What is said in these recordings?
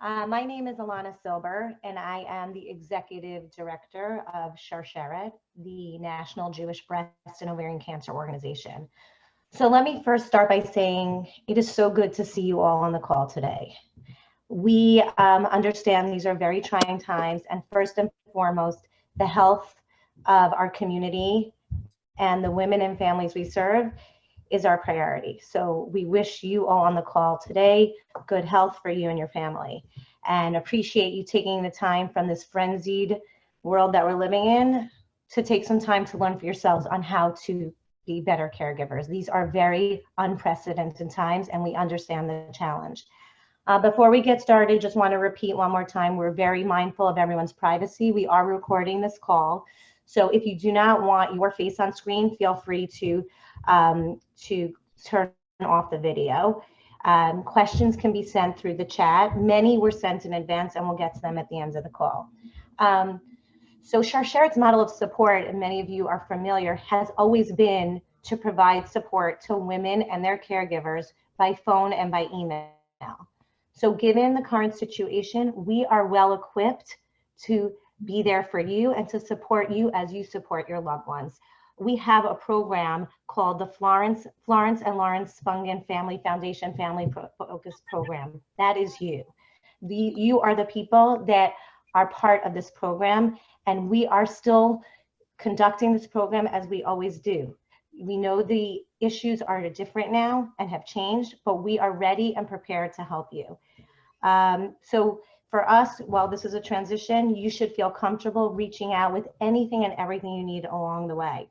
My name is Alana Silber, and I am the Executive Director of Sharsheret, the National Jewish Breast and Ovarian Cancer Organization. So let me first start by saying it is so good to see you all on the call today. We understand these are very trying times, and first and foremost, the health of our community and the women and families we serve is our priority. So we wish you all on the call today good health for you and your family, and appreciate you taking the time from this frenzied world that we're living in to take some time to learn for yourselves on how to be better caregivers. These are very unprecedented times, and we understand the challenge. Before we get started, just want to repeat one more time, we're very mindful of everyone's privacy. We are recording this call. So if you do not want your face on screen, feel free to turn off the video. Questions can be sent through the chat. Many were sent in advance, and we'll get to them at the end of the call. So Sharsheret's model of support, and many of you are familiar, has always been to provide support to women and their caregivers by phone and by email. So given the current situation, we are well equipped to be there for you and to support you as you support your loved ones. We have a program called the Florence and Lawrence Spungen Family Foundation Family Focus Program. That is you. You are the people that are part of this program, and we are still conducting this program as we always do. We know the issues are different now and have changed, but we are ready and prepared to help you. So for us, while this is a transition, you should feel comfortable reaching out with anything and everything you need along the way.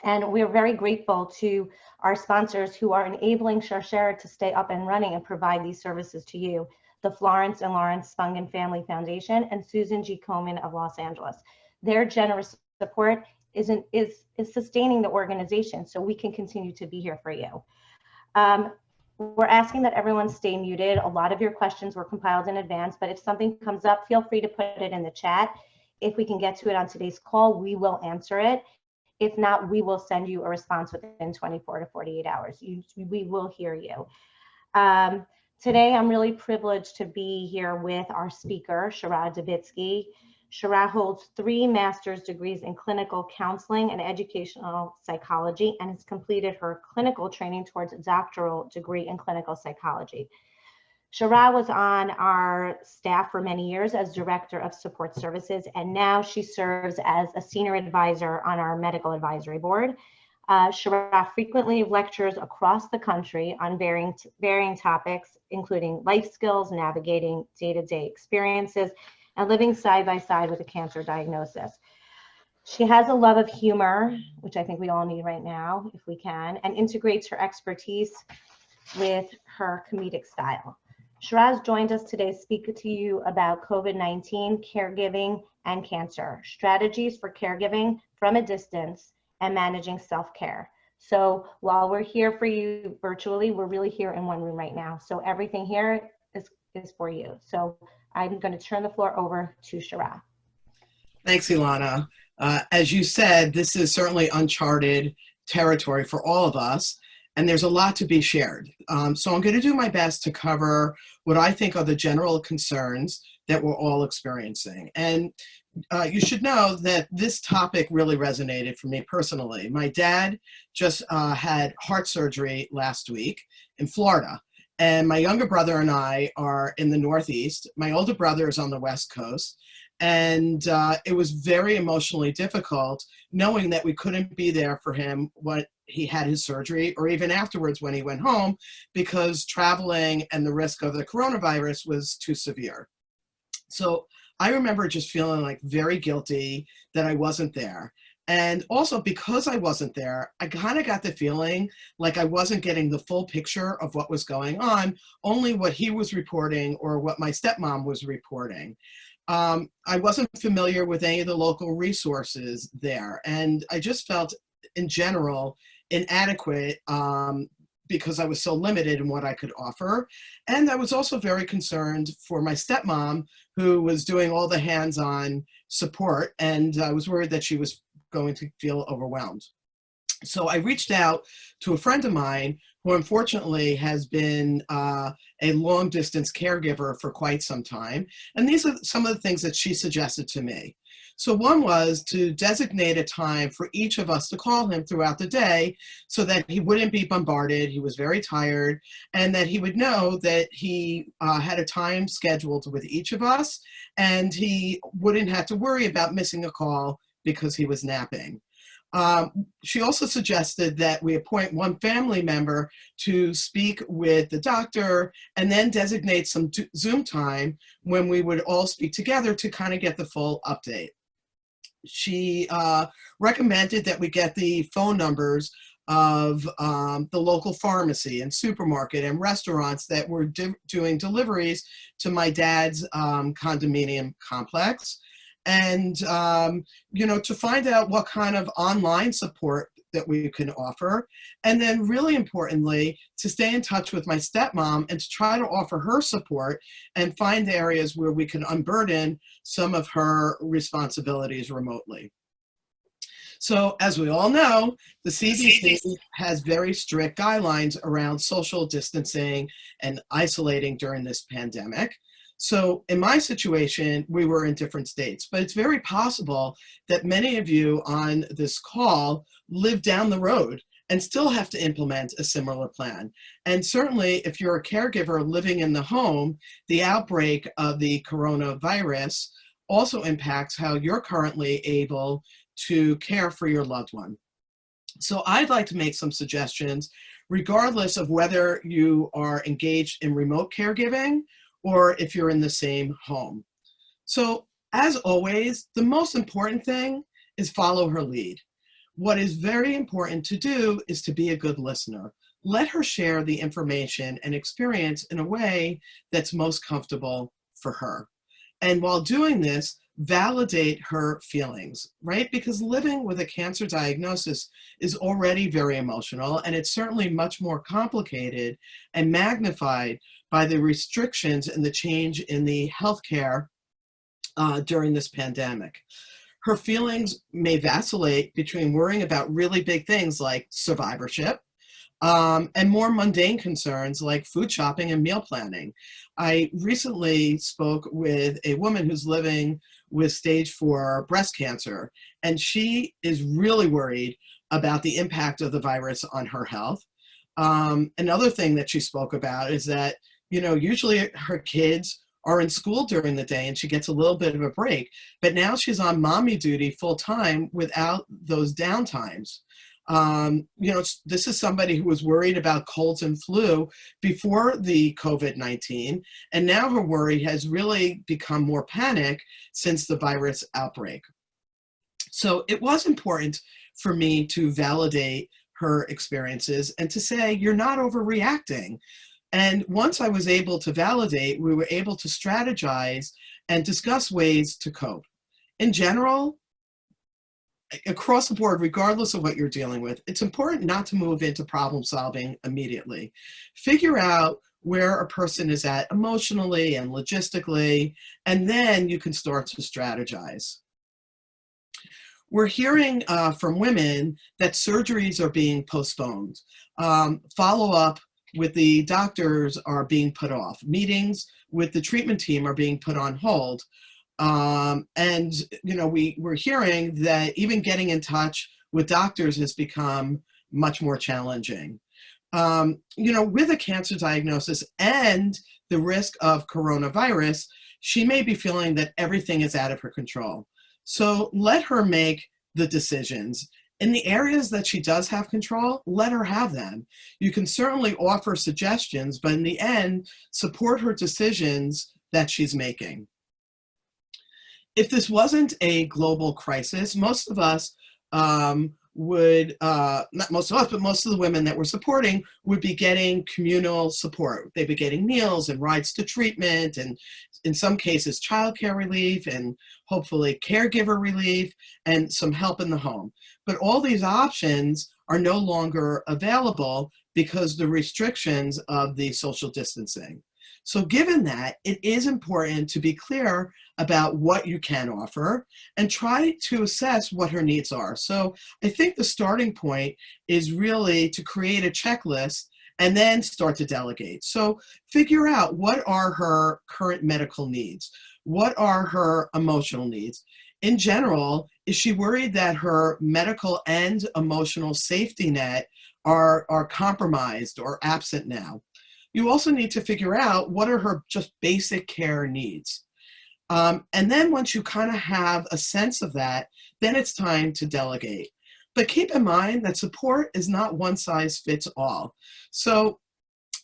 And we're very grateful to our sponsors who are enabling Sharsheret to stay up and running and provide these services to you, the Florence and Lawrence Spungen Family Foundation and Susan G. Komen of Los Angeles. Their generous support is sustaining the organization, so we can continue to be here for you. We're asking that everyone stay muted. A lot of your questions were compiled in advance, but if something comes up, feel free to put it in the chat. If we can get to it on today's call, we will answer it. If not, we will send you a response within 24 to 48 hours. We will hear you. Today, I'm really privileged to be here with our speaker, Shara Dubitsky. Shara holds 3 master's degrees in clinical counseling and educational psychology and has completed her clinical training towards a doctoral degree in clinical psychology. Shara was on our staff for many years as Director of Support Services, and now she serves as a Senior Advisor on our Medical Advisory Board. Shara frequently lectures across the country on varying topics, including life skills, navigating day-to-day experiences, and living side by side with a cancer diagnosis. She has a love of humor, which I think we all need right now, if we can, and integrates her expertise with her comedic style. Shiraz joined us today to speak to you about COVID-19, caregiving, and cancer, strategies for caregiving from a distance, and managing self-care. So while we're here for you virtually, we're really here in one room right now. So everything here is for you. So I'm going to turn the floor over to Shara. Thanks, Ilana. As you said, this is certainly uncharted territory for all of us, and there's a lot to be shared. So I'm going to do my best to cover what I think are the general concerns that we're all experiencing. And you should know that this topic really resonated for me personally. My dad just had heart surgery last week in Florida. And my younger brother and I are in the Northeast. My older brother is on the West Coast. And it was very emotionally difficult knowing that we couldn't be there for him when he had his surgery or even afterwards when he went home because traveling and the risk of the coronavirus was too severe. So I remember just feeling like very guilty that I wasn't there. And also because I wasn't there, I kind of got the feeling like I wasn't getting the full picture of what was going on, only what he was reporting or what my stepmom was reporting. I wasn't familiar with any of the local resources there. And I just felt in general inadequate because I was so limited in what I could offer. And I was also very concerned for my stepmom, who was doing all the hands-on support. And I was worried that she was going to feel overwhelmed. So I reached out to a friend of mine who unfortunately has been a long distance caregiver for quite some time. And these are some of the things that she suggested to me. So one was to designate a time for each of us to call him throughout the day so that he wouldn't be bombarded, he was very tired, and that he would know that he had a time scheduled with each of us, and he wouldn't have to worry about missing a call because he was napping. She also suggested that we appoint one family member to speak with the doctor and then designate some Zoom time when we would all speak together to kind of get the full update. She recommended that we get the phone numbers of the local pharmacy and supermarket and restaurants that were doing deliveries to my dad's condominium complex. And, you know, to find out what kind of online support that we can offer. And then really importantly, to stay in touch with my stepmom and to try to offer her support and find areas where we can unburden some of her responsibilities remotely. So as we all know, the CDC has very strict guidelines around social distancing and isolating during this pandemic. So in my situation, we were in different states, but it's very possible that many of you on this call live down the road and still have to implement a similar plan. And certainly if you're a caregiver living in the home, the outbreak of the coronavirus also impacts how you're currently able to care for your loved one. So I'd like to make some suggestions, regardless of whether you are engaged in remote caregiving or if you're in the same home. So as always, the most important thing is follow her lead. What is very important to do is to be a good listener. Let her share the information and experience in a way that's most comfortable for her. And while doing this, validate her feelings, right? Because living with a cancer diagnosis is already very emotional, and it's certainly much more complicated and magnified by the restrictions and the change in the healthcare during this pandemic. Her feelings may vacillate between worrying about really big things like survivorship and more mundane concerns like food shopping and meal planning. I recently spoke with a woman who's living with stage 4 breast cancer, and she is really worried about the impact of the virus on her health. Another thing that she spoke about is that, you know, usually her kids are in school during the day and she gets a little bit of a break, but now she's on mommy duty full time without those downtimes. You know, this is somebody who was worried about colds and flu before the COVID-19, and now her worry has really become more panic since the virus outbreak. So it was important for me to validate her experiences and to say, you're not overreacting. And once I was able to validate, we were able to strategize and discuss ways to cope. In general, across the board, regardless of what you're dealing with, it's important not to move into problem solving immediately. Figure out where a person is at emotionally and logistically, and then you can start to strategize. We're hearing from women that surgeries are being postponed. Follow-up with the doctors are being put off. Meetings with the treatment team are being put on hold. And, you know, we're hearing that even getting in touch with doctors has become much more challenging. You know, with a cancer diagnosis and the risk of coronavirus, she may be feeling that everything is out of her control. So let her make the decisions. In the areas that she does have control, let her have them. You can certainly offer suggestions, but in the end, support her decisions that she's making. If this wasn't a global crisis, most of us would, not most of us, but most of the women that we're supporting would be getting communal support. They'd be getting meals and rides to treatment, and in some cases, childcare relief, and hopefully caregiver relief, and some help in the home. But all these options are no longer available because the restrictions of the social distancing. So given that, it is important to be clear about what you can offer and try to assess what her needs are. So I think the starting point is really to create a checklist and then start to delegate. So figure out, what are her current medical needs? What are her emotional needs? In general, is she worried that her medical and emotional safety net are compromised or absent now? You also need to figure out, what are her just basic care needs? And then once you kind of have a sense of that, then it's time to delegate. But keep in mind that support is not one size fits all. So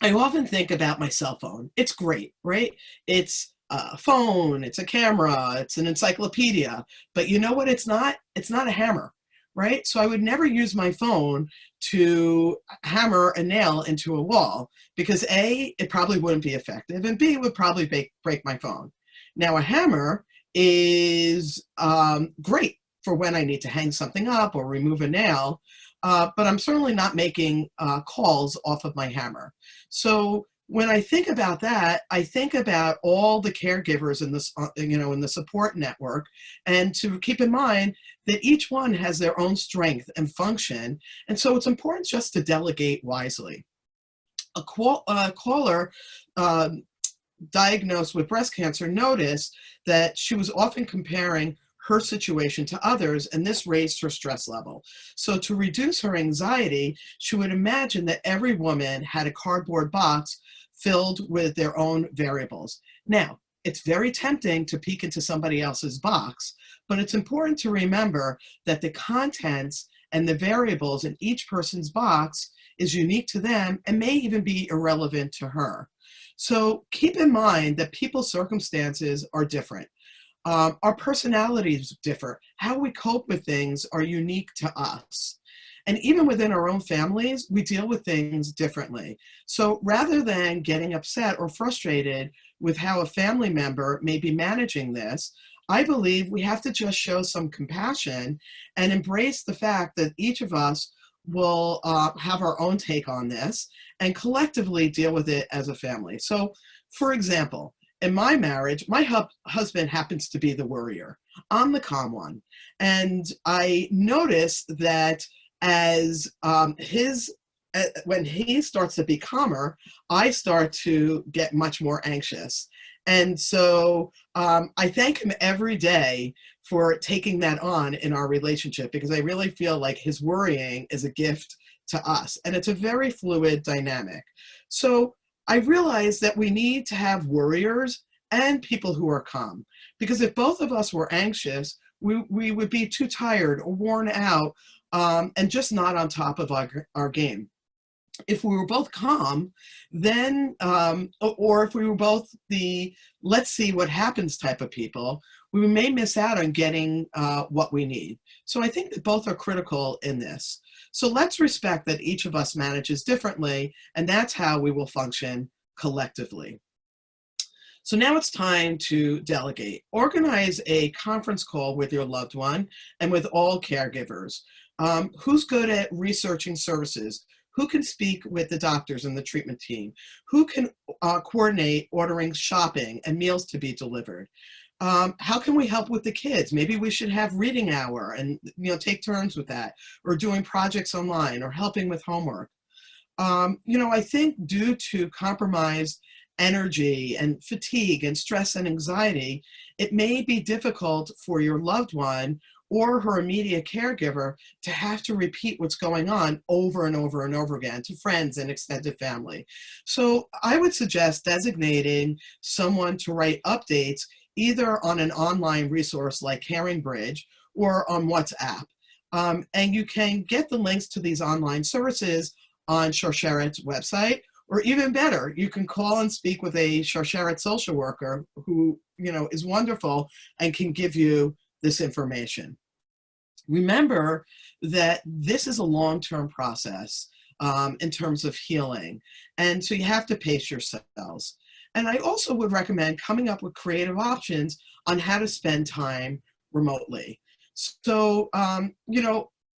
I often think about my cell phone. It's great, right? It's a phone, it's a camera, it's an encyclopedia. But you know what it's not? It's not a hammer, right? So I would never use my phone to hammer a nail into a wall, because A, it probably wouldn't be effective, and B, it would probably break my phone. Now, a hammer is great for when I need to hang something up or remove a nail, but I'm certainly not making calls off of my hammer. So when I think about that, I think about all the caregivers in this, in the support network, and to keep in mind that each one has their own strength and function, and so it's important just to delegate wisely. A caller diagnosed with breast cancer noticed that she was often comparing her situation to others, and this raised her stress level. So to reduce her anxiety, she would imagine that every woman had a cardboard box filled with their own variables. Now, it's very tempting to peek into somebody else's box, but it's important to remember that the contents and the variables in each person's box is unique to them and may even be irrelevant to her. So keep in mind that people's circumstances are different. Our personalities differ. How we cope with things are unique to us. And even within our own families, we deal with things differently. So rather than getting upset or frustrated with how a family member may be managing this, I believe we have to just show some compassion and embrace the fact that each of us will have our own take on this and collectively deal with it as a family. So, for example, in my marriage, my husband happens to be the worrier. I'm the calm one. And I notice that as when he starts to be calmer, I start to get much more anxious. And so I thank him every day for taking that on in our relationship, because I really feel like his worrying is a gift to us. And it's a very fluid dynamic. So I realized that we need to have worriers and people who are calm, because if both of us were anxious, we would be too tired or worn out and just not on top of our game. If we were both calm, then, or if we were both the let's see what happens type of people, we may miss out on getting what we need. So I think that both are critical in this. So let's respect that each of us manages differently, and that's how we will function collectively. So now it's time to delegate. Organize a conference call with your loved one and with all caregivers. Who's good at researching services? Who can speak with the doctors and the treatment team? Who can coordinate ordering shopping and meals to be delivered? How can we help with the kids? Maybe we should have reading hour and take turns with that, or doing projects online, or helping with homework. I think due to compromised energy and fatigue and stress and anxiety, it may be difficult for your loved one or her immediate caregiver to have to repeat what's going on over and over and over again to friends and extended family. So I would suggest designating someone to write updates either on an online resource like Caring Bridge or on WhatsApp. And you can get the links to these online services on Sharsheret website, or even better, you can call and speak with a Sharsheret social worker who is wonderful and can give you this information. Remember that this is a long-term process in terms of healing, and so you have to pace yourselves. And I also would recommend coming up with creative options on how to spend time remotely. So,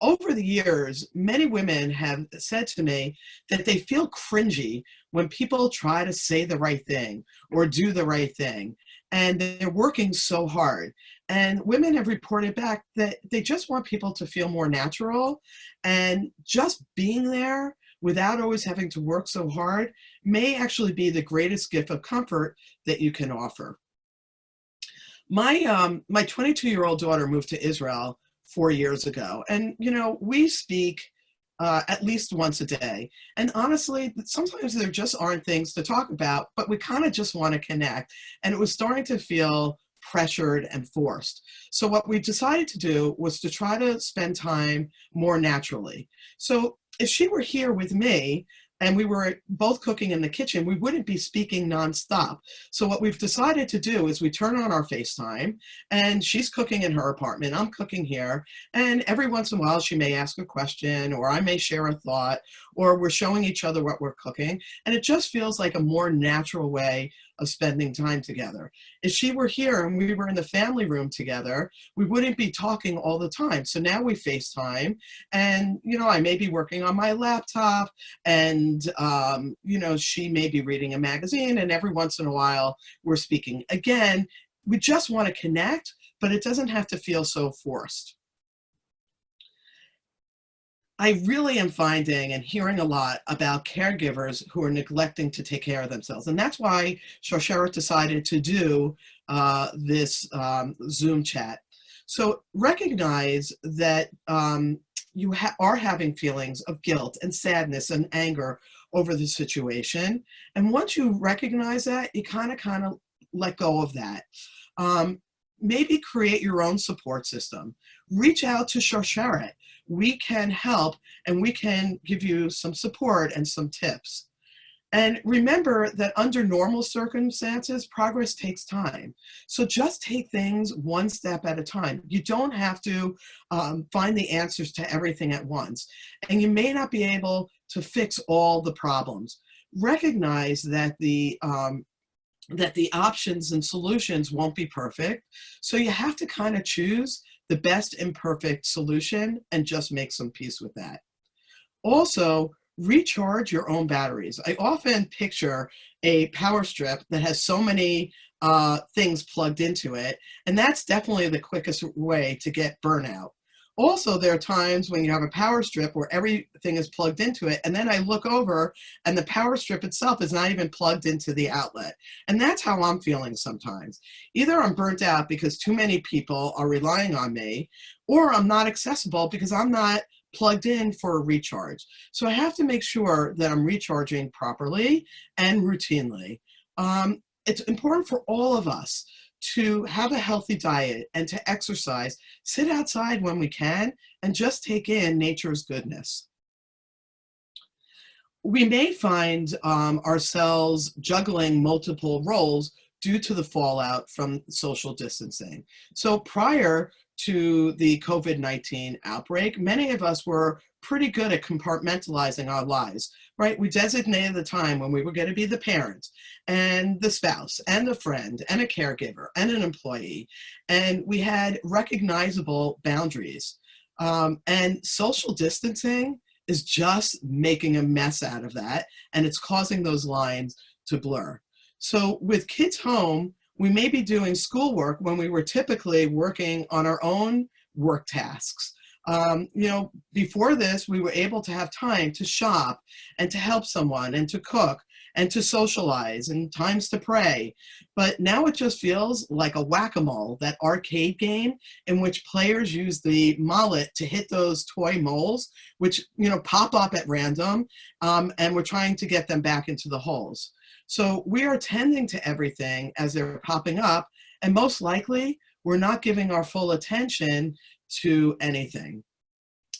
over the years, many women have said to me that they feel cringy when people try to say the right thing or do the right thing, and they're working so hard. And women have reported back that they just want people to feel more natural, and just being there without always having to work so hard may actually be the greatest gift of comfort that you can offer. My 22-year-old daughter moved to Israel 4 years ago, and we speak at least once a day. And honestly, sometimes there just aren't things to talk about, but we kind of just want to connect. And it was starting to feel pressured and forced. So what we decided to do was to try to spend time more naturally. So if she were here with me and we were both cooking in the kitchen, we wouldn't be speaking nonstop. So what we've decided to do is we turn on our FaceTime, and she's cooking in her apartment, I'm cooking here, and every once in a while she may ask a question, or I may share a thought, or we're showing each other what we're cooking, and it just feels like a more natural way of spending time together. If she were here and we were in the family room together, we wouldn't be talking all the time. So now we FaceTime, and I may be working on my laptop, and she may be reading a magazine, and every once in a while we're speaking. Again, we just want to connect, but it doesn't have to feel so forced. I really am finding and hearing a lot about caregivers who are neglecting to take care of themselves. And that's why Sharsheret decided to do this Zoom chat. So recognize that you are having feelings of guilt and sadness and anger over the situation. And once you recognize that, you kind of let go of that. Maybe create your own support system. Reach out to Sharsheret. We can help, and we can give you some support and some tips. And remember that under normal circumstances, progress takes time. So just take things one step at a time. You don't have to find the answers to everything at once. And you may not be able to fix all the problems. Recognize that the options and solutions won't be perfect. So you have to kind of choose the best imperfect solution and just make some peace with that. Also, recharge your own batteries. I often picture a power strip that has so many things plugged into it, and that's definitely the quickest way to get burnout. Also, there are times when you have a power strip where everything is plugged into it, and then I look over and the power strip itself is not even plugged into the outlet. And that's how I'm feeling sometimes. Either I'm burnt out because too many people are relying on me, or I'm not accessible because I'm not plugged in for a recharge. So I have to make sure that I'm recharging properly and routinely. It's important for all of us to have a healthy diet and to exercise, sit outside when we can, and just take in nature's goodness. We may find ourselves juggling multiple roles due to the fallout from social distancing. So prior to the COVID-19 outbreak, many of us were pretty good at compartmentalizing our lives, right? We designated the time when we were going to be the parent and the spouse and the friend and a caregiver and an employee. And we had recognizable boundaries. And social distancing is just making a mess out of that, and it's causing those lines to blur. So with kids home, we may be doing schoolwork when we were typically working on our own work tasks. Before this, we were able to have time to shop and to help someone and to cook and to socialize and times to pray. But now it just feels like a whack-a-mole, that arcade game in which players use the mallet to hit those toy moles, which, pop up at random, and we're trying to get them back into the holes. So we are tending to everything as they're popping up, and most likely we're not giving our full attention to anything.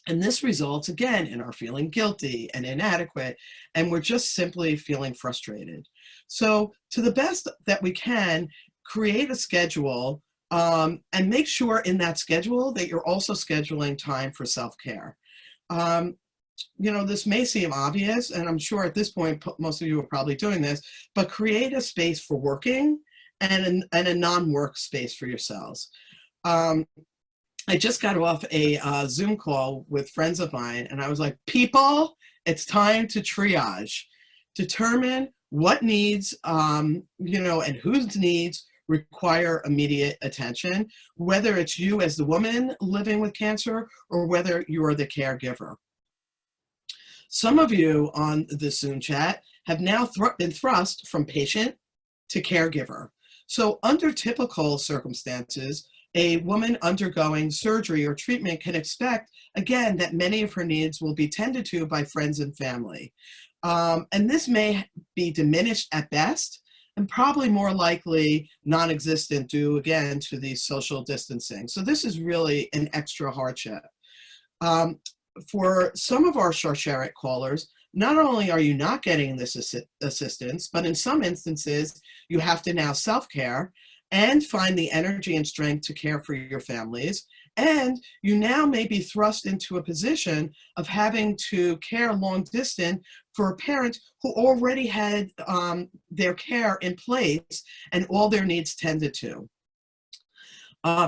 And this results, again, in our feeling guilty and inadequate, and we're just simply feeling frustrated. So to the best that we can, create a schedule and make sure in that schedule that you're also scheduling time for self-care. This may seem obvious, and I'm sure at this point, most of you are probably doing this, but create a space for working and a non-work space for yourselves. I just got off a Zoom call with friends of mine, and I was like, people, it's time to triage. Determine what needs, and whose needs require immediate attention, whether it's you as the woman living with cancer or whether you are the caregiver. Some of you on the Zoom chat have now been thrust from patient to caregiver. So under typical circumstances, a woman undergoing surgery or treatment can expect, again, that many of her needs will be tended to by friends and family. And this may be diminished at best, and probably more likely non-existent due, again, to the social distancing. So this is really an extra hardship. For some of our Sharsheret callers, not only are you not getting this assistance, but in some instances, you have to now self-care and find the energy and strength to care for your families. And you now may be thrust into a position of having to care long distance for a parent who already had their care in place and all their needs tended to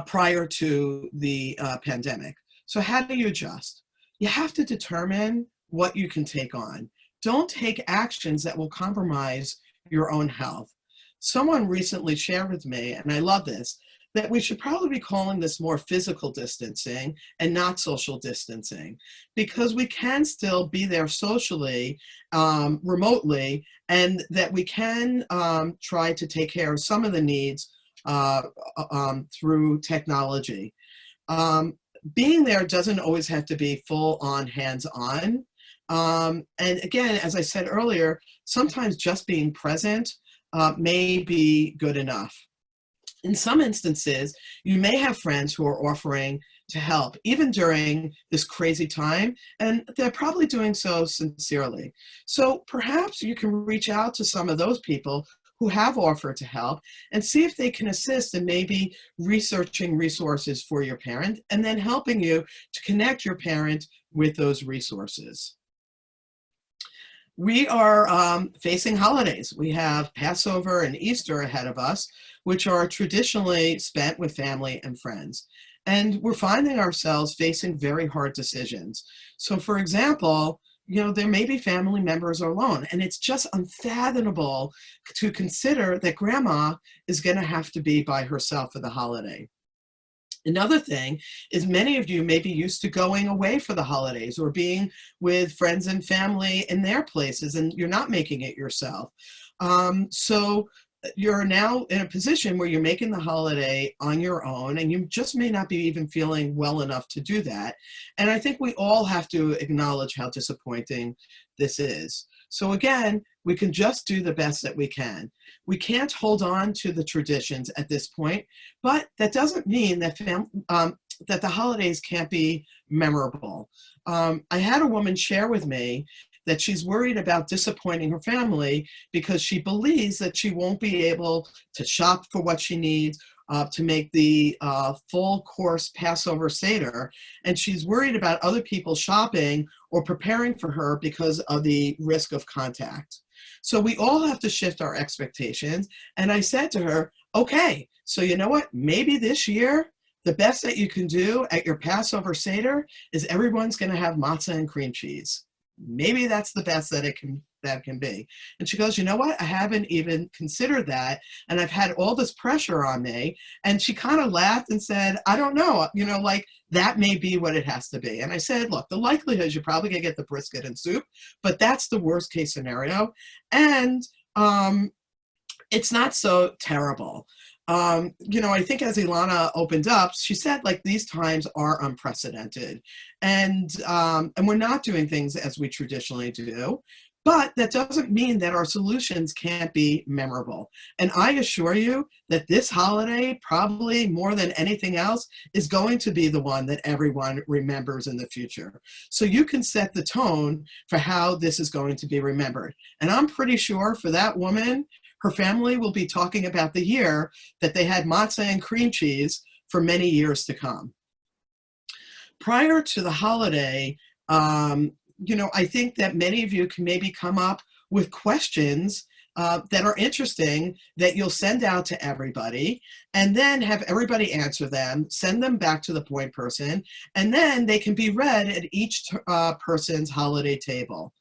prior to the pandemic. So how do you adjust? You have to determine what you can take on. Don't take actions that will compromise your own health. Someone recently shared with me, and I love this, that we should probably be calling this more physical distancing and not social distancing, because we can still be there socially, remotely, and that we can try to take care of some of the needs through technology. Being there doesn't always have to be full on hands-on. And again, as I said earlier, sometimes just being present may be good enough. In some instances, you may have friends who are offering to help, even during this crazy time, and they're probably doing so sincerely. So perhaps you can reach out to some of those people who have offered to help and see if they can assist in maybe researching resources for your parent and then helping you to connect your parent with those resources. We are facing holidays. We have Passover and Easter ahead of us, which are traditionally spent with family and friends. And we're finding ourselves facing very hard decisions. So for example, you know, there may be family members alone, and it's just unfathomable to consider that grandma is going to have to be by herself for the holiday. Another thing is many of you may be used to going away for the holidays or being with friends and family in their places, and you're not making it yourself. So you're now in a position where you're making the holiday on your own, and you just may not be even feeling well enough to do that. And I think we all have to acknowledge how disappointing this is. So again, we can just do the best that we can. We can't hold on to the traditions at this point, but that doesn't mean that that the holidays can't be memorable. I had a woman share with me that she's worried about disappointing her family because she believes that she won't be able to shop for what she needs to make the full course Passover Seder. And she's worried about other people shopping or preparing for her because of the risk of contact. So we all have to shift our expectations. And I said to her, okay, so you know what? Maybe this year, the best that you can do at your Passover Seder is everyone's going to have matzah and cream cheese. Maybe that's the best that it can be. And she goes, you know what? I haven't even considered that. And I've had all this pressure on me. And she kind of laughed and said, I don't know, you know, like that may be what it has to be. And I said, look, the likelihood is you're probably gonna get the brisket and soup, but that's the worst case scenario. And it's not so terrible. You know, I think as Ilana opened up, she said like these times are unprecedented, and we're not doing things as we traditionally do, but that doesn't mean that our solutions can't be memorable. And I assure you that this holiday, probably more than anything else, is going to be the one that everyone remembers in the future. So you can set the tone for how this is going to be remembered. And I'm pretty sure for that woman, her family will be talking about the year that they had matzah and cream cheese for many years to come. Prior to the holiday, you know, I think that many of you can maybe come up with questions that are interesting that you'll send out to everybody, and then have everybody answer them, send them back to the point person, and then they can be read at each person's holiday table.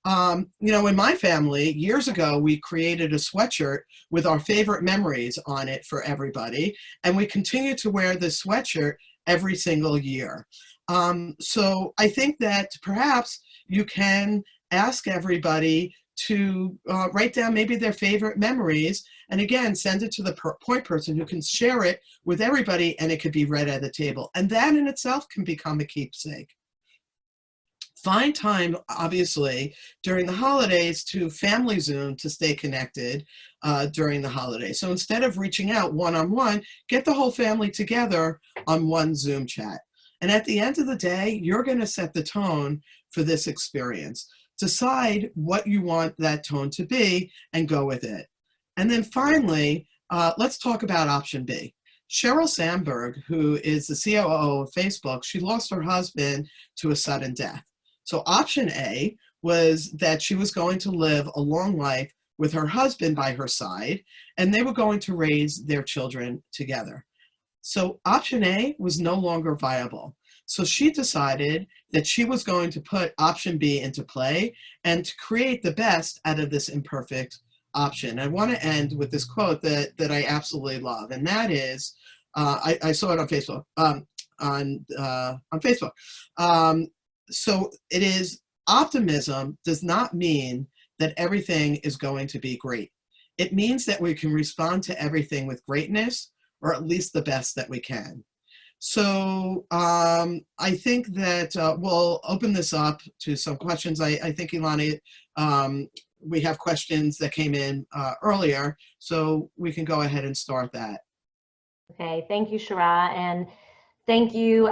You know, in my family, years ago, we created a sweatshirt with our favorite memories on it for everybody, and we continue to wear this sweatshirt every single year. So I think that perhaps you can ask everybody to write down maybe their favorite memories, and again, send it to the point person who can share it with everybody, and it could be read at the table. And that in itself can become a keepsake. Find time, obviously, during the holidays to family Zoom to stay connected during the holidays. So instead of reaching out one-on-one, get the whole family together on one Zoom chat. And at the end of the day, you're going to set the tone for this experience. Decide what you want that tone to be and go with it. And then finally, let's talk about option B. Sheryl Sandberg, who is the COO of Facebook, she lost her husband to a sudden death. So option A was that she was going to live a long life with her husband by her side, and they were going to raise their children together. So option A was no longer viable. So she decided that she was going to put option B into play and to create the best out of this imperfect option. I want to end with this quote that I absolutely love, and that is, I saw it on Facebook. On Facebook. So it is, optimism does not mean that everything is going to be great. It means that we can respond to everything with greatness, or at least the best that we can. So I think that we'll open this up to some questions. I think, Ilana, we have questions that came in earlier, so we can go ahead and start that. Okay, thank you, Shara, and thank you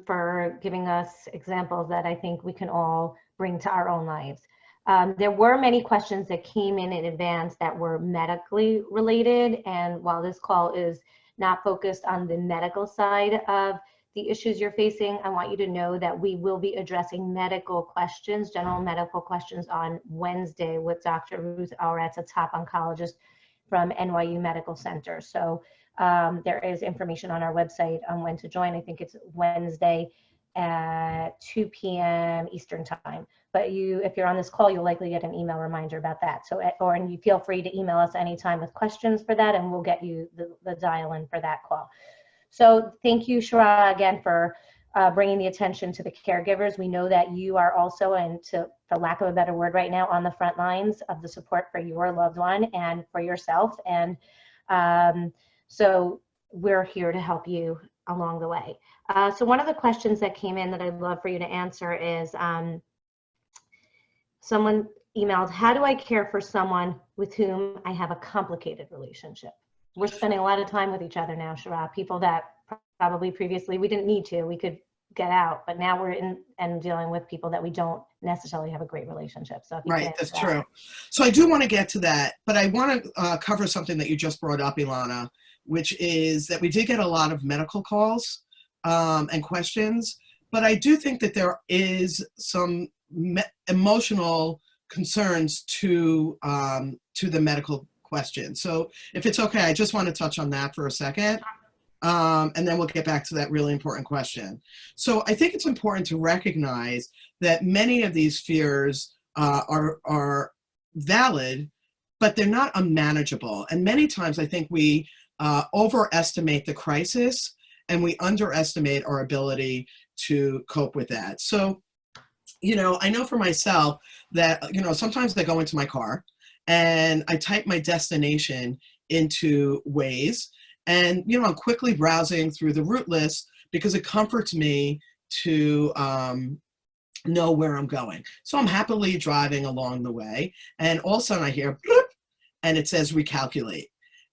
for giving us examples that I think we can all bring to our own lives. There were many questions that came in advance that were medically related, and while this call is not focused on the medical side of the issues you're facing, I want you to know that we will be addressing medical questions, general medical questions, on Wednesday with Dr. Ruth Allratz, a top oncologist from NYU Medical Center. So there is information on our website on when to join. I think it's Wednesday at 2 p.m. Eastern time. But if you're on this call, you'll likely get an email reminder about that. So, and you feel free to email us anytime with questions for that, and we'll get you the dial in for that call. So thank you, Shara, again, for bringing the attention to the caregivers. We know that you are also, and for lack of a better word right now, on the front lines of the support for your loved one and for yourself. And so we're here to help you along the way. So one of the questions that came in that I'd love for you to answer is, someone emailed, how do I care for someone with whom I have a complicated relationship? We're spending a lot of time with each other now, Shara, people that probably previously we didn't need to, we could get out, but now we're in and dealing with people that we don't necessarily have a great relationship. So right, that's true. So I do want to get to that, but I want to cover something that you just brought up, Ilana, which is that we did get a lot of medical calls and questions, but I do think that there is some emotional concerns to the medical question. So if it's okay, I just want to touch on that for a second. And then we'll get back to that really important question. So I think it's important to recognize that many of these fears are valid, but they're not unmanageable. And many times I think we overestimate the crisis and we underestimate our ability to cope with that. So, you know, I know for myself that, you know, sometimes I go into my car and I type my destination into Waze, and, you know, I'm quickly browsing through the route list because it comforts me to know where I'm going. So I'm happily driving along the way, and all of a sudden I hear, and it says recalculate.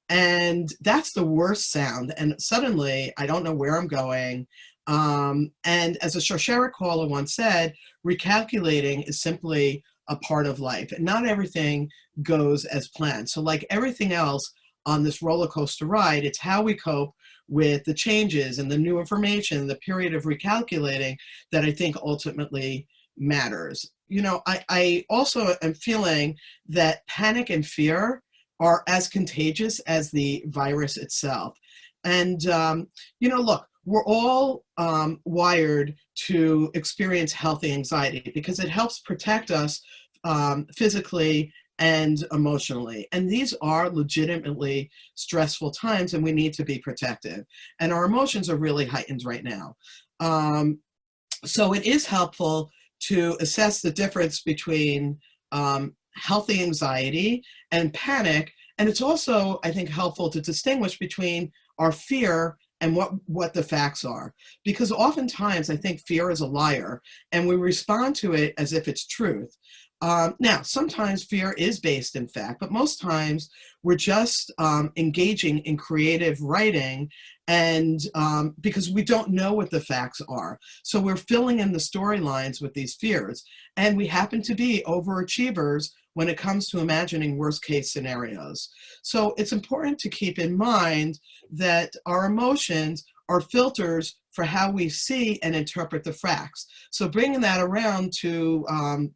And that's the worst sound. And suddenly I don't know where I'm going. And as a Sharsheret caller once said, recalculating is simply a part of life, and not everything goes as planned. So like everything else on this roller coaster ride, it's how we cope with the changes and the new information, the period of recalculating, that I think ultimately matters. You know, I also am feeling that panic and fear are as contagious as the virus itself. And, you know, look, we're all wired to experience healthy anxiety because it helps protect us physically and emotionally. And these are legitimately stressful times, and we need to be protective. And our emotions are really heightened right now. So it is helpful to assess the difference between healthy anxiety and panic. And it's also, I think, helpful to distinguish between our fear and what the facts are. Because oftentimes I think fear is a liar and we respond to it as if it's truth. Now, sometimes fear is based in fact, but most times we're just engaging in creative writing and because we don't know what the facts are. So we're filling in the storylines with these fears. And we happen to be overachievers when it comes to imagining worst case scenarios. So it's important to keep in mind that our emotions are filters for how we see and interpret the facts. So bringing that around to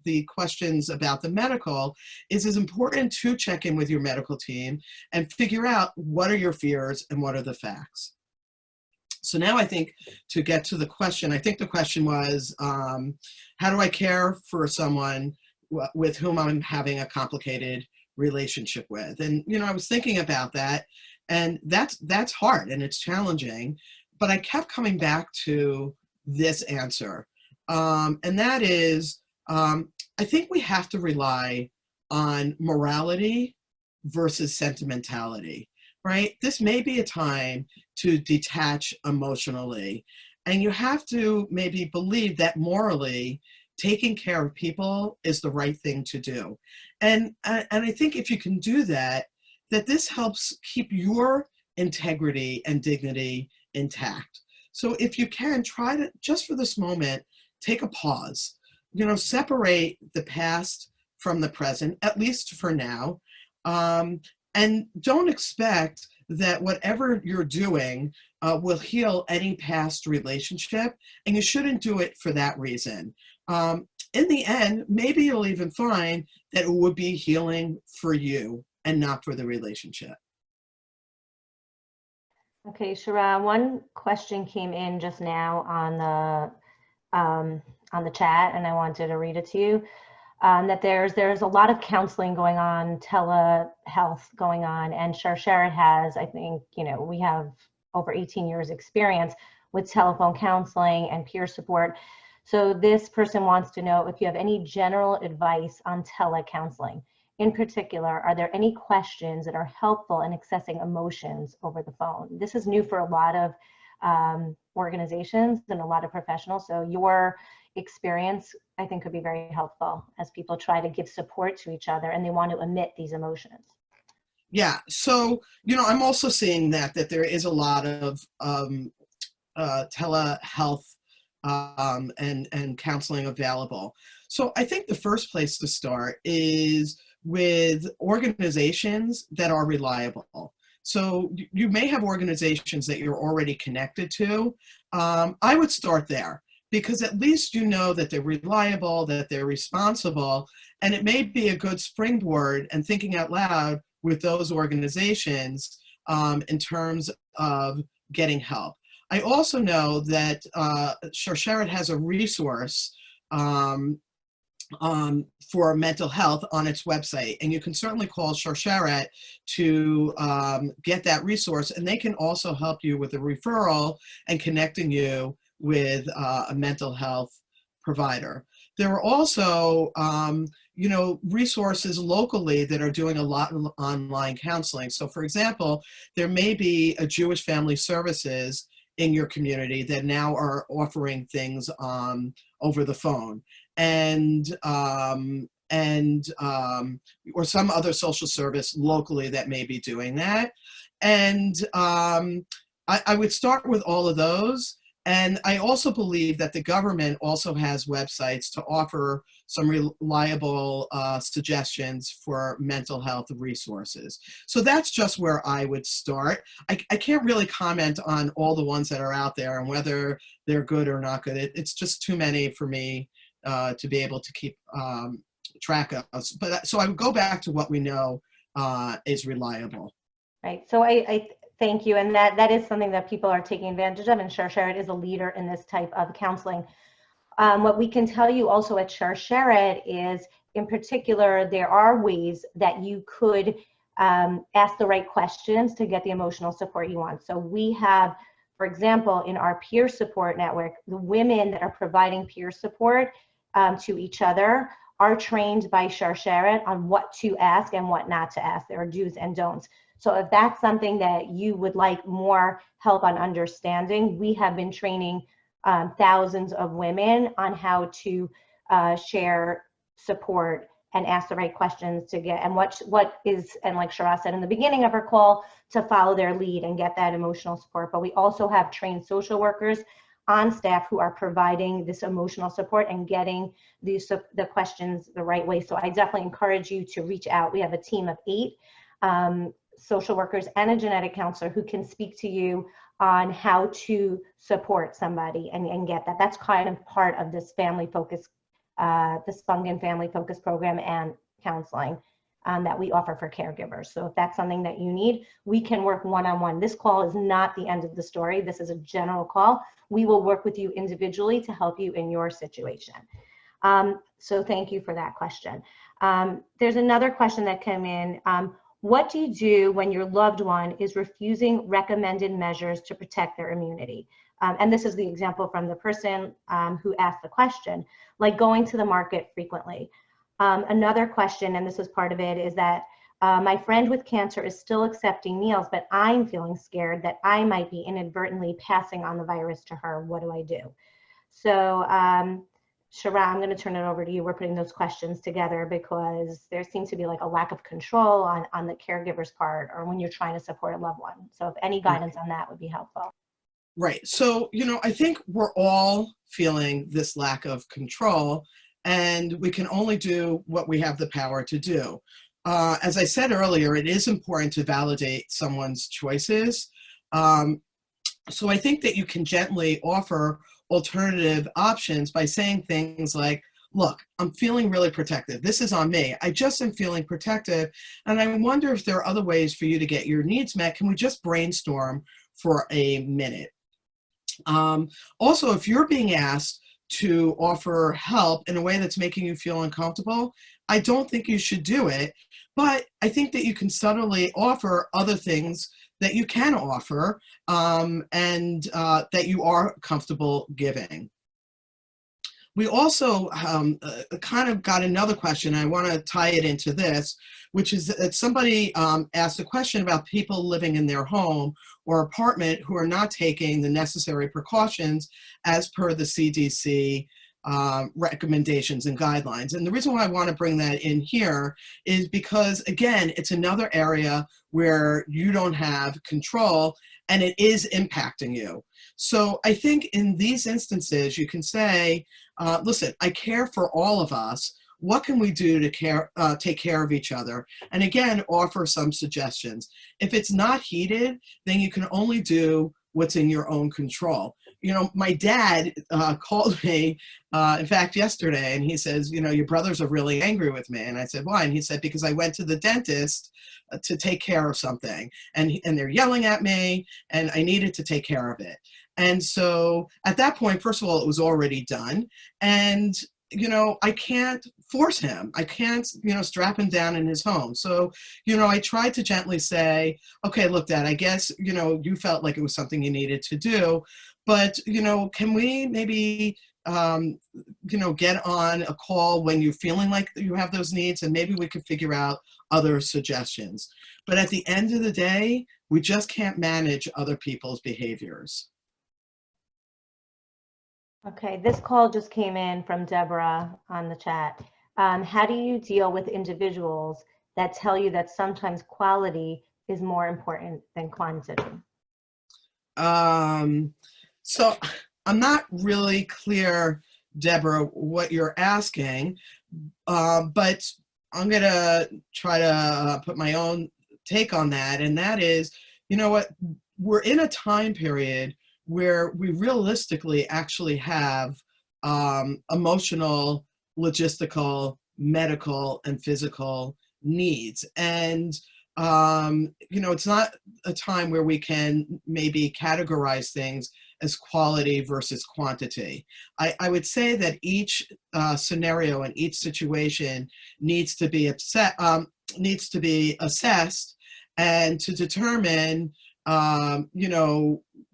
the questions about the medical is important to check in with your medical team and figure out what are your fears and what are the facts. So now I think to get to the question, I think the question was, how do I care for someone with whom I'm having a complicated relationship with? And, you know, I was thinking about that, and that's hard and it's challenging, but I kept coming back to this answer. And that is, I think we have to rely on morality versus sentimentality, right? This may be a time to detach emotionally. And you have to maybe believe that morally, taking care of people is the right thing to do. And I think if you can do that, that this helps keep your integrity and dignity intact. So if you can, try to, just for this moment, take a pause. You know, separate the past from the present, at least for now. And don't expect that whatever you're doing will heal any past relationship, and you shouldn't do it for that reason. In the end, maybe you'll even find that it would be healing for you and not for the relationship. Okay, Shara, one question came in just now on the chat, and I wanted to read it to you. That there's a lot of counseling going on, telehealth going on, and Sharsheret has, I think, you know, we have over 18 years experience with telephone counseling and peer support. So this person wants to know if you have any general advice on telecounseling. In particular, are there any questions that are helpful in accessing emotions over the phone? This is new for a lot of organizations and a lot of professionals. So your experience, I think, could be very helpful as people try to give support to each other and they want to emit these emotions. Yeah, so, you know, I'm also seeing that there is a lot of telehealth and counseling available. So I think the first place to start is with organizations that are reliable. So you may have organizations that you're already connected to. I would start there because at least you know that they're reliable, that they're responsible, and it may be a good springboard and thinking out loud with those organizations in terms of getting help. I also know that Sharsheret has a resource for mental health on its website, and you can certainly call Sharsheret to get that resource, and they can also help you with a referral and connecting you with a mental health provider. There are also you know, resources locally that are doing a lot of online counseling. So for example, there may be a Jewish Family Services in your community that now are offering things over the phone, and or some other social service locally that may be doing that. And I would start with all of those. And I also believe that the government also has websites to offer some reliable suggestions for mental health resources. So that's just where I would start. I can't really comment on all the ones that are out there and whether they're good or not good. It's just too many for me to be able to keep track of. But so I would go back to what we know is reliable. Right. So I thank you. And that is something that people are taking advantage of. And Sharsheret is a leader in this type of counseling. What we can tell you also at Sharsheret is, in particular, there are ways that you could ask the right questions to get the emotional support you want. So we have For example, in our peer support network, the women that are providing peer support to each other are trained by Sharsheret on what to ask and what not to ask. There are do's and don'ts. So if that's something that you would like more help on understanding, we have been training thousands of women on how to share support and ask the right questions to get, and what is, and like Shara said in the beginning of her call, to follow their lead and get that emotional support. But we also have trained social workers on staff who are providing this emotional support and getting the questions the right way. So I definitely encourage you to reach out. We have a team of 8 social workers and a genetic counselor who can speak to you on how to support somebody and get that. That's kind of part of this family focus, the Spungen Family Focus Program and counseling that we offer for caregivers. So if that's something that you need, we can work one-on-one. This call is not the end of the story. This is a general call. We will work with you individually to help you in your situation. So thank you for that question. There's another question that came in. What do you do when your loved one is refusing recommended measures to protect their immunity? And this is the example from the person who asked the question, like going to the market frequently. Another question, and this is part of it, is that my friend with cancer is still accepting meals, but I'm feeling scared that I might be inadvertently passing on the virus to her. What do I do? So Shara, I'm going to turn it over to you. We're putting those questions together because there seems to be like a lack of control on the caregiver's part, or when you're trying to support a loved one. So if any guidance on that would be helpful. Right. So, I think we're all feeling this lack of control, and we can only do what we have the power to do. As I said earlier, it is important to validate someone's choices. So I think that you can gently offer alternative options by saying things like, look, I'm feeling really protective. This is on me. I just am feeling protective. And I wonder if there are other ways for you to get your needs met. Can we just brainstorm for a minute? Also, if you're being asked to offer help in a way that's making you feel uncomfortable, I don't think you should do it. But I think that you can subtly offer other things that you can offer and that you are comfortable giving. We also kind of got another question. I want to tie it into this, which is that somebody asked a question about people living in their home or apartment who are not taking the necessary precautions as per the CDC recommendations and guidelines. And the reason why I want to bring that in here is because, again, it's another area where you don't have control and it is impacting you. So I think in these instances, you can say, listen, I care for all of us. What can we do to take care of each other? And again, offer some suggestions. If it's not heeded, then you can only do what's in your own control. My dad called me, in fact, yesterday, and he says, your brothers are really angry with me. And I said, why? And he said, because I went to the dentist to take care of something, and they're yelling at me, and I needed to take care of it. And so at that point, first of all, it was already done. And I can't force him. I can't, strap him down in his home. So, I tried to gently say, okay, look, Dad, I guess, you felt like it was something you needed to do, but, can we maybe, get on a call when you're feeling like you have those needs, and maybe we could figure out other suggestions. But at the end of the day, we just can't manage other people's behaviors. Okay, this call just came in from Deborah on the chat. How do you deal with individuals that tell you that sometimes quality is more important than quantity? So I'm not really clear, Deborah, what you're asking, but I'm going to try to put my own take on that. And that is, what, we're in a time period where we realistically actually have emotional, logistical, medical, and physical needs. And, it's not a time where we can maybe categorize things as quality versus quantity. I would say that each scenario and each situation needs to be assessed and to determine,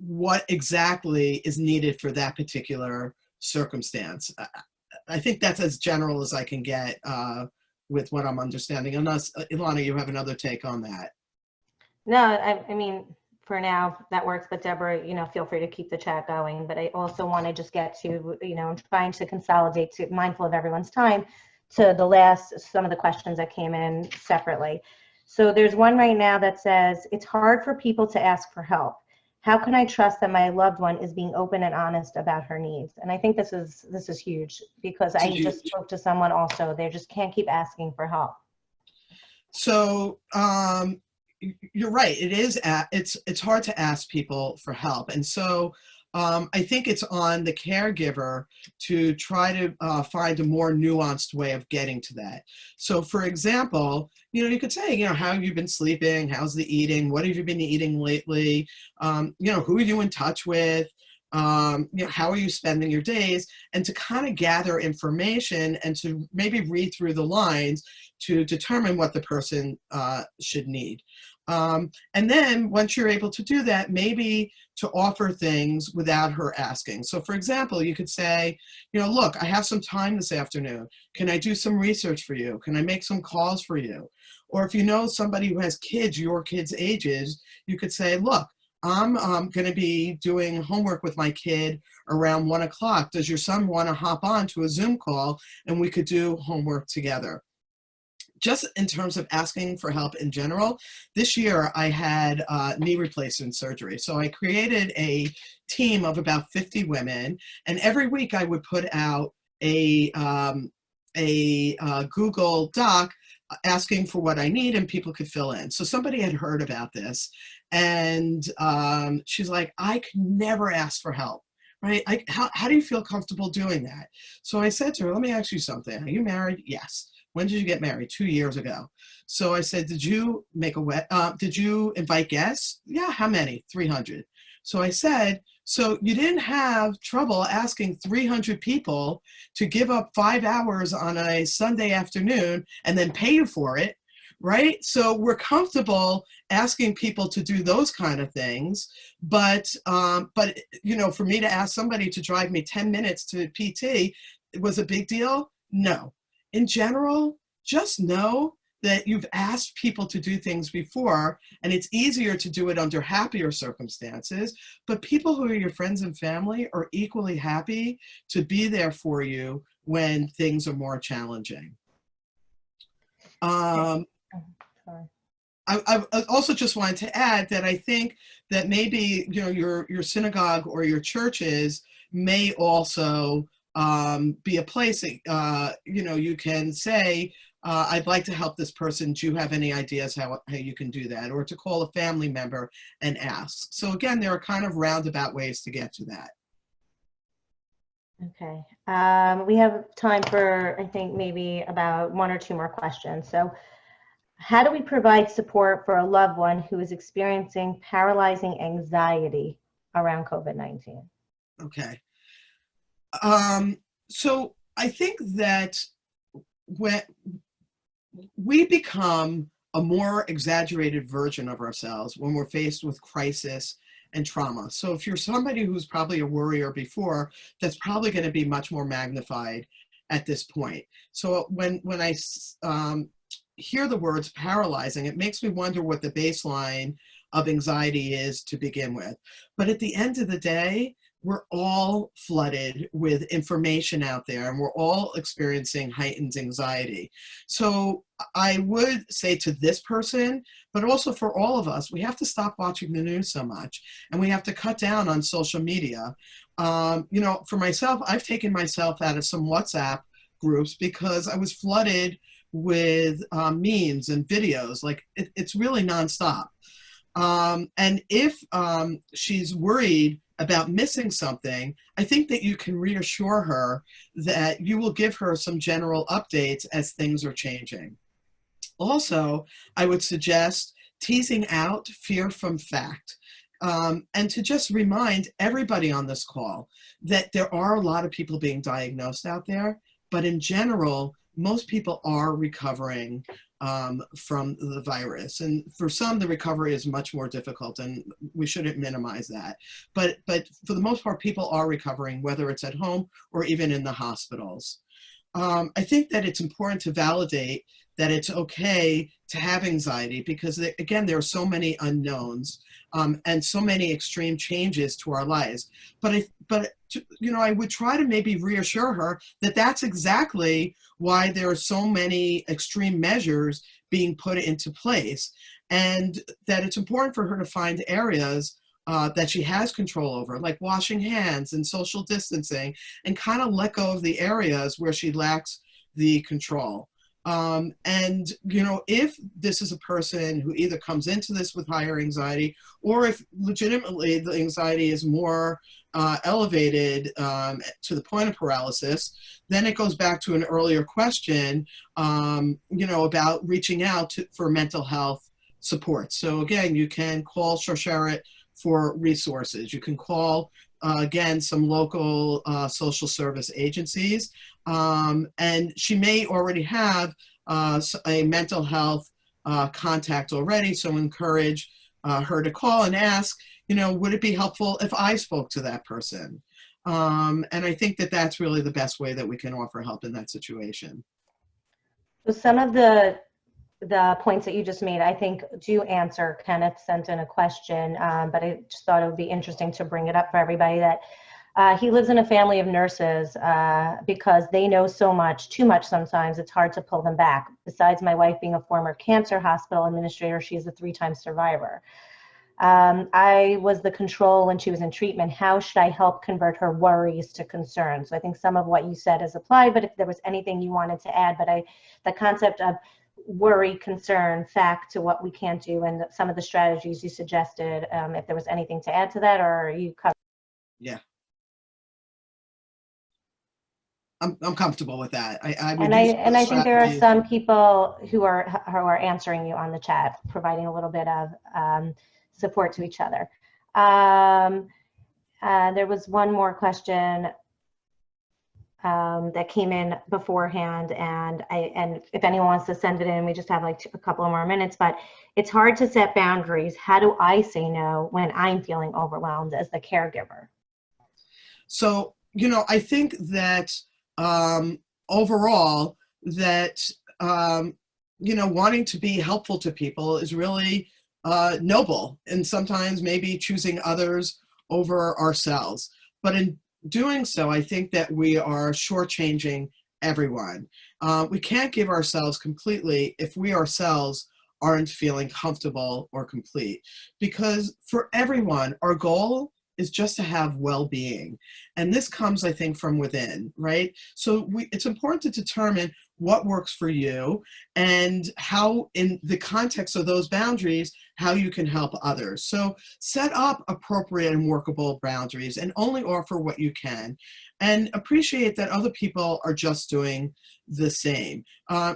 what exactly is needed for that particular circumstance. I think that's as general as I can get with what I'm understanding. Unless, Ilana, you have another take on that. No, I mean, for now that works, but Deborah, feel free to keep the chat going. But I also want to just get to, I'm trying to consolidate, to mindful of everyone's time, to some of the questions that came in separately. So there's one right now that says, it's hard for people to ask for help. How can I trust that my loved one is being open and honest about her needs? And I think this is huge, because I just spoke to someone also, they just can't keep asking for help. So you're right. It is. It's hard to ask people for help, and so I think it's on the caregiver to try to find a more nuanced way of getting to that. So, for example, you could say, how have you been sleeping? How's the eating? What have you been eating lately? Who are you in touch with? How are you spending your days? And to kind of gather information and to maybe read through the lines to determine what the person should need. And then once you're able to do that, maybe to offer things without her asking. So for example, you could say, look, I have some time this afternoon. Can I do some research for you? Can I make some calls for you? Or if you know somebody who has kids, your kids' ages, you could say, look, I'm going to be doing homework with my kid around 1 o'clock. Does your son want to hop on to a Zoom call and we could do homework together? Just in terms of asking for help in general, this year I had knee replacement surgery. So I created a team of about 50 women, and every week I would put out a Google Doc asking for what I need, and people could fill in. So somebody had heard about this, and she's like, I could never ask for help. Right? How do you feel comfortable doing that? So I said to her, let me ask you something. Are you married? Yes. When did you get married? 2 years ago. So I said, did you did you invite guests? Yeah, how many? 300. So I said, so you didn't have trouble asking 300 people to give up 5 hours on a Sunday afternoon and then pay you for it, right? So we're comfortable asking people to do those kind of things, but for me to ask somebody to drive me 10 minutes to PT, it was a big deal? No. In general, just know that you've asked people to do things before, and it's easier to do it under happier circumstances, but people who are your friends and family are equally happy to be there for you when things are more challenging. I also just wanted to add that I think that maybe your synagogue or your churches may also be a place that you can say, I'd like to help this person. Do you have any ideas how you can do that? Or to call a family member and ask. So again, there are kind of roundabout ways to get to that. Okay. We have time for, I think, maybe about 1 or 2 more questions. So how do we provide support for a loved one who is experiencing paralyzing anxiety around COVID-19? Okay. So I think that when we become a more exaggerated version of ourselves when we're faced with crisis and trauma. So if you're somebody who's probably a worrier before, that's probably going to be much more magnified at this point. So when I hear the words paralyzing, it makes me wonder what the baseline of anxiety is to begin with. But at the end of the day, we're all flooded with information out there, and we're all experiencing heightened anxiety. So I would say to this person, but also for all of us, we have to stop watching the news so much, and we have to cut down on social media. For myself, I've taken myself out of some WhatsApp groups because I was flooded with memes and videos. Like it's really nonstop. And if she's worried about missing something, I think that you can reassure her that you will give her some general updates as things are changing. Also, I would suggest teasing out fear from fact, and to just remind everybody on this call that there are a lot of people being diagnosed out there, but in general, most people are recovering from the virus. And for some, the recovery is much more difficult, and we shouldn't minimize that. But for the most part, people are recovering, whether it's at home or even in the hospitals. I think that it's important to validate that it's okay to have anxiety because, again, there are so many unknowns and so many extreme changes to our lives. But I would try to maybe reassure her that that's exactly why there are so many extreme measures being put into place, and that it's important for her to find areas that she has control over, like washing hands and social distancing, and kind of let go of the areas where she lacks the control. And, if this is a person who either comes into this with higher anxiety, or if legitimately the anxiety is more elevated to the point of paralysis, then it goes back to an earlier question, about reaching out for mental health support. So again, you can call Sharsheret for resources. You can call, again, some local social service agencies. And she may already have a mental health contact already, so encourage her to call and ask, would it be helpful if I spoke to that person? And I think that that's really the best way that we can offer help in that situation. So some of the points that you just made, I think, do answer. Kenneth sent in a question, but I just thought it would be interesting to bring it up for everybody that he lives in a family of nurses because they know so much, too much sometimes, it's hard to pull them back. Besides my wife being a former cancer hospital administrator, she's a 3-time survivor. I was the control when she was in treatment. How should I help convert her worries to concerns? So I think some of what you said is applied, but if there was anything you wanted to add, the concept of worry, concern, fact to what we can't do, and some of the strategies you suggested, if there was anything to add to that, or you covered? Yeah. I'm comfortable with that. I think there are some people who are answering you on the chat, providing a little bit of support to each other. There was one more question that came in beforehand, and if anyone wants to send it in, we just have like a couple of more minutes. But it's hard to set boundaries. How do I say no when I'm feeling overwhelmed as the caregiver? So I think that overall that wanting to be helpful to people is really noble, and sometimes maybe choosing others over ourselves. But in doing so, I think that we are shortchanging everyone. We can't give ourselves completely if we ourselves aren't feeling comfortable or complete, because for everyone, our goal is just to have well-being. And this comes, I think, from within, right? So it's important to determine what works for you and how, in the context of those boundaries, how you can help others. So set up appropriate and workable boundaries and only offer what you can, and appreciate that other people are just doing the same.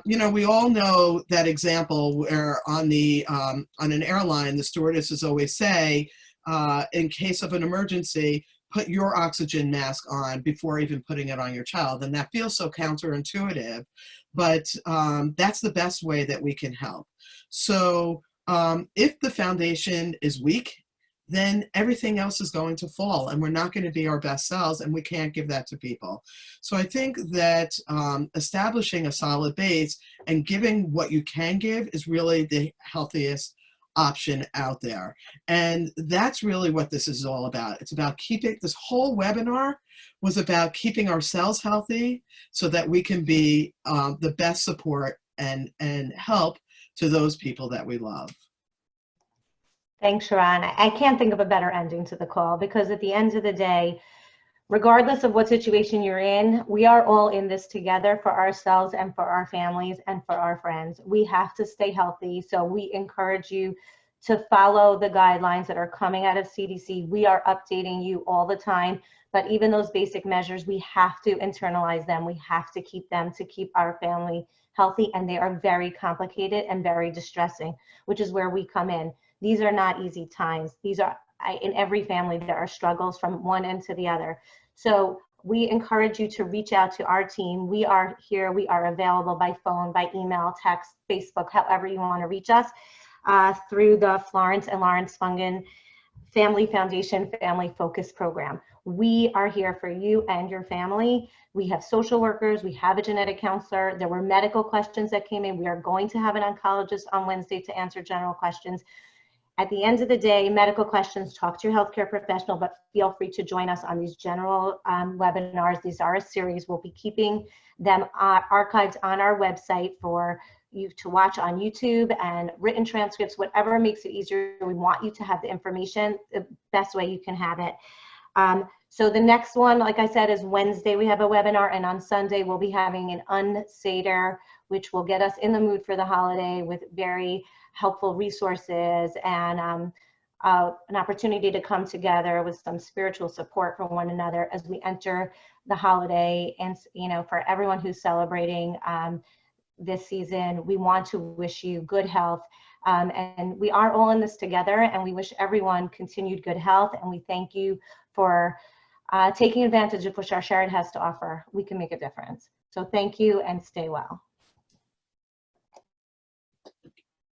We all know that example where on an airline, the stewardesses always say, in case of an emergency, put your oxygen mask on before even putting it on your child. And that feels so counterintuitive, but that's the best way that we can help. So if the foundation is weak, then everything else is going to fall, and we're not going to be our best selves, and we can't give that to people. So I think that establishing a solid base and giving what you can give is really the healthiest option out there. And that's really what this is all about. It's about this whole webinar was about keeping ourselves healthy so that we can be the best support and help to those people that we love. Thanks, Sharon. I can't think of a better ending to the call, because at the end of the day, regardless of what situation you're in, we are all in this together for ourselves and for our families and for our friends. We have to stay healthy. So we encourage you to follow the guidelines that are coming out of CDC. We are updating you all the time, but even those basic measures, we have to internalize them. We have to keep them to keep our family healthy, and they are very complicated and very distressing, which is where we come in. These are not easy times. In every family, there are struggles from one end to the other. So we encourage you to reach out to our team. We are here, we are available by phone, by email, text, Facebook, however you want to reach us, through the Florence and Lawrence Fungen Family Foundation Family Focus Program. We are here for you and your family. We have social workers, we have a genetic counselor. There were medical questions that came in. We are going to have an oncologist on Wednesday to answer general questions. At the end of the day, medical questions, talk to your healthcare professional, but feel free to join us on these general webinars. These are a series. We'll be keeping them archived on our website for you to watch on YouTube, and written transcripts, whatever makes it easier. We want you to have the information the best way you can have it. So the next one, like I said, is Wednesday. We have a webinar, and on Sunday we'll be having an Unseder, which will get us in the mood for the holiday with very helpful resources and an opportunity to come together with some spiritual support for one another as we enter the holiday. And for everyone who's celebrating this season, we want to wish you good health. And we are all in this together, and we wish everyone continued good health. And we thank you for taking advantage of what our Sharon has to offer. We can make a difference. So thank you, and stay well.